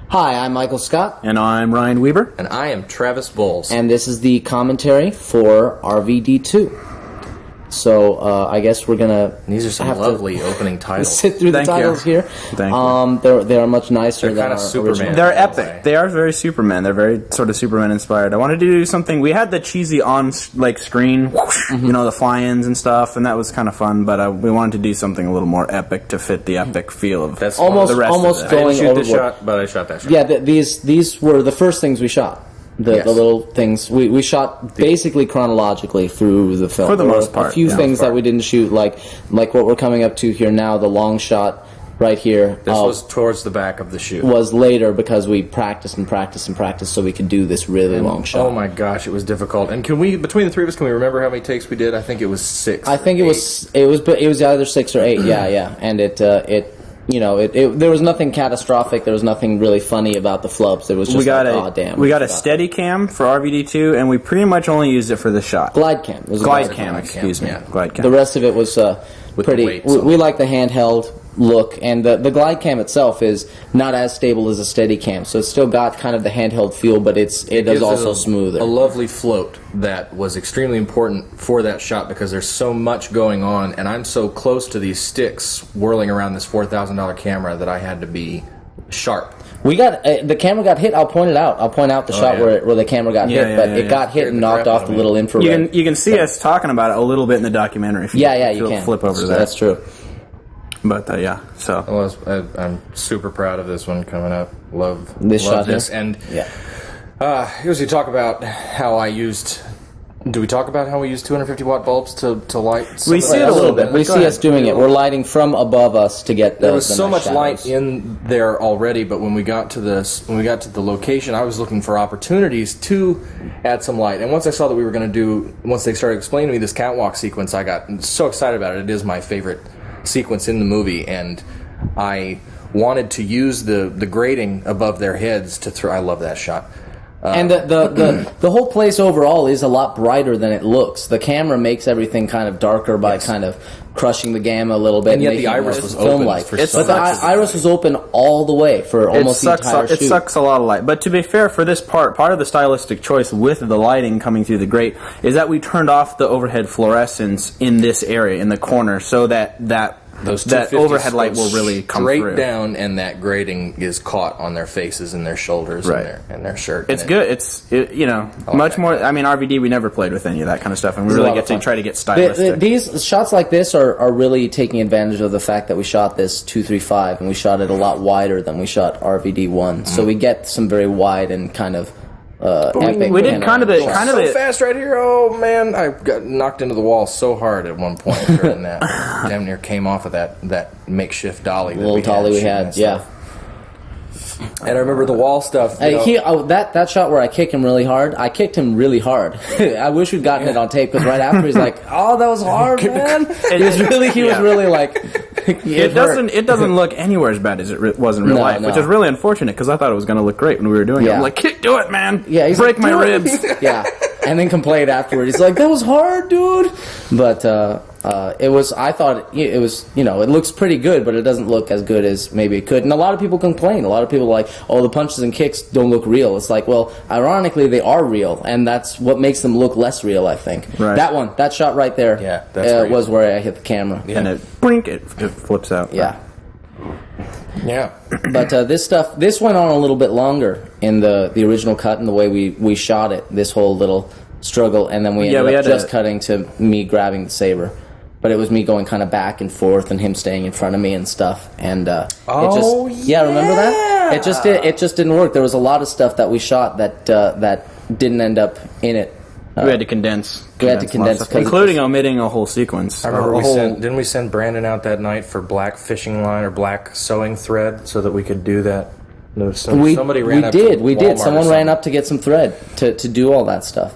Hi, I'm Michael Scott. And I'm Ryan Weber. And I am Travis Bowles. And this is the commentary for RvD2. So, I guess we're gonna. These are some lovely opening titles. Sit through the titles here. Thank you. They are much nicer than our Superman. original. They're epic. They are very Superman. They're very sort of Superman inspired. I wanted to do something. We had the cheesy on screen, you know, the fly-ins and stuff, and that was kind of fun. But we wanted to do something a little more epic to fit the epic feel of That's almost the rest almost of it. going I didn't shoot overboard. the shot, but I shot that shot. Yeah, these were the first things we shot. The little things we shot basically chronologically through the film. For the most part, a few things that we didn't shoot, like what we're coming up to here now. The long shot right here. This was towards the back of the shoot. Was later because we practiced and practiced and practiced so we could do this really long shot. Oh my gosh, it was difficult. And can we, between the three of us, can we remember how many takes we did? I think it was 6. I think it was either 6 or 8. Yeah, and it. You know, there was nothing catastrophic. There was nothing really funny about the flubs. It was just we got a steady cam for RvD2, and we pretty much only used it for the shot. Glide cam. It was glide cam. Excuse me. Yeah. Glide cam. The rest of it was pretty. We like the handheld look, and the glide cam itself is not as stable as a steady cam, so it's still got kind of the handheld feel, but it is also smoother. A lovely float that was extremely important for that shot because there's so much going on, and I'm so close to these sticks whirling around this $4,000 camera that I had to be sharp. We got the camera got hit. I'll point it out. I'll point out the shot where the camera got hit, but it got hit and knocked off the little infrared. You can see us talking about it a little bit in the documentary. If you you can flip over to that. That's true. But so I'm super proud of this one coming up. Love shot this, here? and yeah. we talk about how I used. Do we talk about how we use 250 watt bulbs to light? We see it a little bit. We see us doing it. We're lighting from above us to get the. There was so much shadows. light in there already, but when we got to the location, I was looking for opportunities to add some light. And once I saw that we were going to do, once they started explaining to me this catwalk sequence, I got so excited about it. It is my favorite sequence in the movie, and I wanted to use the grating above their heads to throw. I love that shot. And the whole place overall is a lot brighter than it looks. The camera makes everything kind of darker by kind of crushing the gamma a little bit. And yet the iris was film-like. open. But the iris was open all the way for almost the entire shoot. It sucks a lot of light. But to be fair, for this part of the stylistic choice with the lighting coming through the grate is that we turned off the overhead fluorescence in this area, in the corner, so that overhead light will really come through. Straight down, and that grating is caught on their faces and their shoulders and their shirt. It's good. It's much more. I mean, RvD, we never played with any of that kind of stuff, and we really get to try to get stylistic. These shots like this are really taking advantage of the fact that we shot this 235 and we shot it a lot wider than we shot RvD1. So we get some very wide and kind of. Epic we did kind of so fast right here. Oh man, I got knocked into the wall so hard at one point during that. Damn near came off of that makeshift dolly. We had. Yeah. And I remember the wall stuff. That shot where I kicked him really hard. I kicked him really hard. I wish we'd gotten it on tape because right after he's like, "Oh, that was hard, man." He was really like. It doesn't look anywhere as bad as it was in real life, which is really unfortunate because I thought it was going to look great when we were doing it. I'm like, do it, man! Yeah, break my ribs. Yeah, and then complained afterward. He's like, "That was hard, dude." But it was. I thought it was. You know, it looks pretty good, but it doesn't look as good as maybe it could. And a lot of people complain. A lot of people are like, "Oh, the punches and kicks don't look real." It's like, well, ironically, they are real, and that's what makes them look less real. I think that shot right there, was where I hit the camera, and it flips out. Yeah. Yeah. But this went on a little bit longer in the original cut and the way we shot it. This whole little struggle, and then we ended up just cutting to me grabbing the saber. But it was me going kind of back and forth, and him staying in front of me and stuff. And remember that? It just didn't work. There was a lot of stuff that we shot that didn't end up in it. We had to condense. Including omitting a whole sequence. I remember didn't we send Brandon out that night for black fishing line or black sewing thread so that we could do that? Somebody ran up to Walmart. We did. Someone ran up to get some thread to do all that stuff.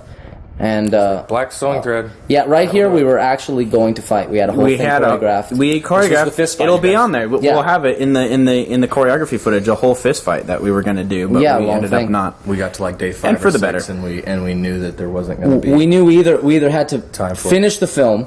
And black sewing thread. Yeah, right here we were actually going to fight. We had a whole thing choreographed. We choreographed. It'll be on there. We'll have it in the choreography footage. A whole fist fight that we were going to do, but we ended up not. We got to like day 5 and for or the 6, better. and we knew that there wasn't going to be. We knew we either had to finish the film,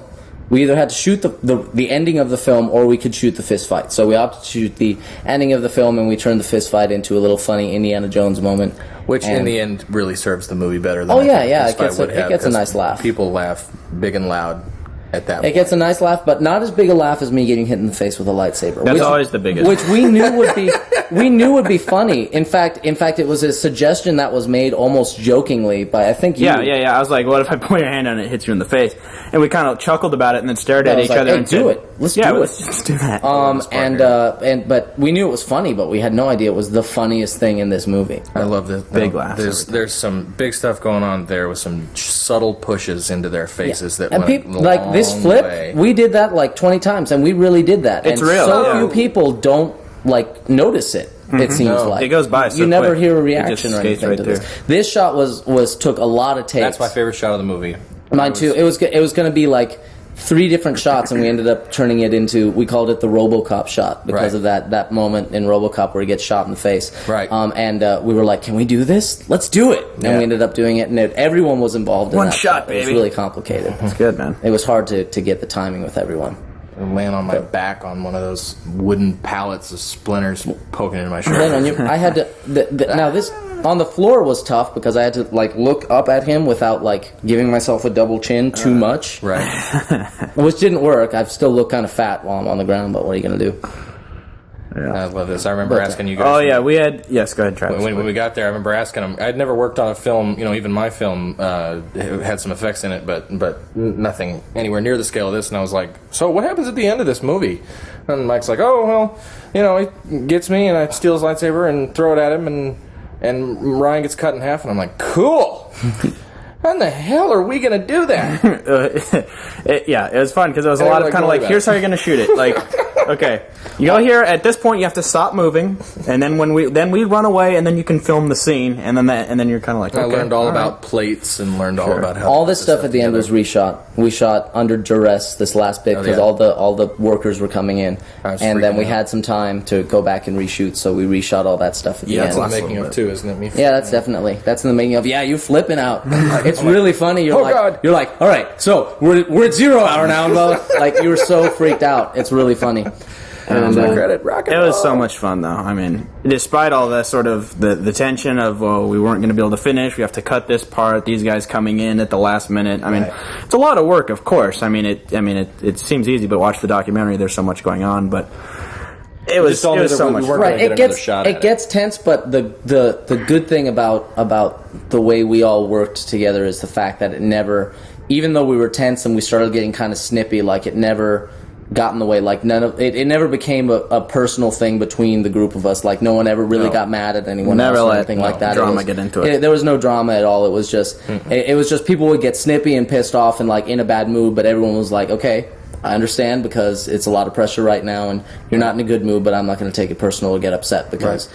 we either had to shoot the ending of the film or we could shoot the fist fight. So we opted to shoot the ending of the film, and we turned the fist fight into a little funny Indiana Jones moment. Which, in the end, really serves the movie better than it gets a nice laugh. People laugh big and loud at that point. It gets a nice laugh, but not as big a laugh as me getting hit in the face with a lightsaber. That's always the biggest. Which we knew would be funny. In fact, it was a suggestion that was made almost jokingly by, I think you. Yeah. I was like, what if I point your hand down and it hits you in the face? And we kind of chuckled about it and then stared at each other and do said, it. Let's do it. Let's just do that. But we knew it was funny, but we had no idea it was the funniest thing in this movie. I love this. Big laughs. There's some big stuff going on there with some subtle pushes into their faces that went people, a long this flip, way. we did that like 20 times, and we really did that. It's and real. So few people don't notice it. It seems like it goes by. So you never quick. hear a reaction or anything right to this. This shot took a lot of takes. That's my favorite shot of the movie. Mine too. It was going to be like 3 different shots, and we ended up turning it into, we called it the RoboCop shot because of that moment in RoboCop where he gets shot in the face. Right. And we were like, can we do this? Let's do it. And we ended up doing it, and everyone was involved in One that shot, baby. It was really complicated. It's good, man. It was hard to get the timing with everyone. Laying on my back on one of those wooden pallets of splinters poking into my shoulder. I had to. Now this on the floor was tough because I had to look up at him without giving myself a double chin too much. Right. Which didn't work. I still look kind of fat while I'm on the ground, but what are you gonna do? Yeah. I love this. I remember asking you guys. Oh yeah, we had. Yes, go ahead, Travis. When we got there, I remember asking him. I'd never worked on a film. Even my film had some effects in it, but nothing anywhere near the scale of this. And I was like, "So what happens at the end of this movie?" And Mike's like, "Oh well, he gets me, and I steal his lightsaber and throw it at him, and Ryan gets cut in half." And I'm like, "Cool." How in the hell are we going to do that? It was fun because it was a lot of kind of here's how you're going to shoot it. Okay, you go here. At this point, you have to stop moving, and then we run away, and then you can film the scene, and then you're kind of like. Okay, I learned all about plates and learned all about how. All this stuff at the end was reshot. We shot under duress this last bit because all the workers were coming in, and then we had some time to go back and reshoot, so we reshot all that stuff at the end. That's the making of too, isn't it? That's in the making of. Yeah, you flipping out. It's really funny. You're like, all right, so we're at 0 hour now, and you were so freaked out. It's really funny. And it was so much fun, though. I mean, despite all the sort of the tension of we weren't going to be able to finish, we have to cut this part. These guys coming in at the last minute. I mean, it's a lot of work, of course. I mean, it seems easy, but watch the documentary. There's so much going on, but. It was so much fun. Right, it gets tense, but the good thing about the way we all worked together is the fact that it never, even though we were tense and we started getting kind of snippy, it never got in the way. It never became a personal thing between the group of us. No one ever really got mad at anyone else or anything like that. Drama get into it. There was no drama at all. It was just it was just people would get snippy and pissed off and in a bad mood, but everyone was like, okay, I understand because it's a lot of pressure right now and you're not in a good mood, but I'm not going to take it personal or get upset because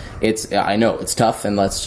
I know it's tough and let's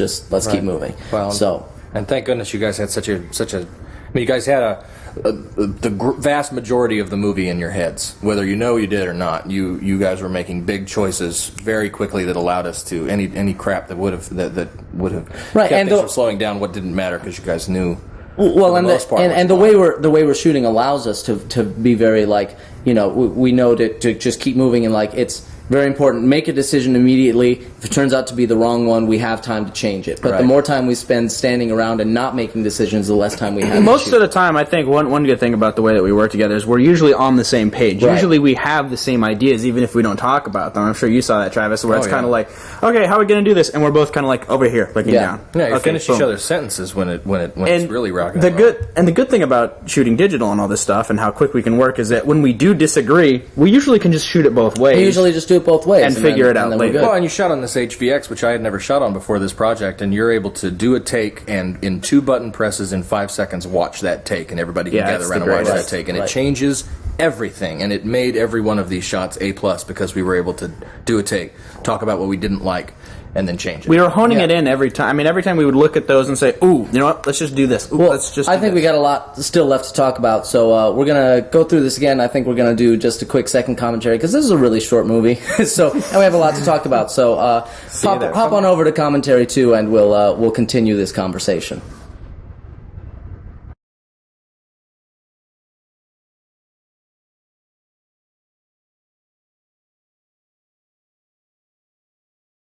keep moving. Well, and thank goodness you guys had such a you guys had the vast majority of the movie in your heads, whether you did or not. You guys were making big choices very quickly that allowed us to any crap that would have kept things from slowing down. What didn't matter because you guys knew. Well, and the way we're shooting allows us to be very we know to just keep moving and it's very important. Make a decision immediately. If it turns out to be the wrong one, we have time to change it. But the more time we spend standing around and not making decisions, the less time we have. Most of the time, I think one good thing about the way that we work together is we're usually on the same page. Right. Usually we have the same ideas, even if we don't talk about them. I'm sure you saw that, Travis, where it's kind of okay, how are we going to do this? And we're both kind of over here, looking down. Yeah, you finish each other's sentences when it's really rocking. The good thing about shooting digital and all this stuff and how quick we can work is that when we do disagree, we usually can just shoot it both ways. We usually just do it both ways and figure it out later. Well, and you shot on this HVX, which I had never shot on before this project, and you're able to do a take and in 2 button presses in 5 seconds watch that take, and everybody can gather around and watch that take, and it changes everything, and it made every one of these shots A+ because we were able to do a take, talk about what we didn't like, and then change it. We were honing it in every time. I mean, every time we would look at those and say, "Ooh, you know what? Let's just do this." Ooh, I think we got a lot still left to talk about, so we're gonna go through this again. I think we're gonna do just a quick second commentary because this is a really short movie, and we have a lot to talk about. So hop on over to commentary 2, and we'll continue this conversation.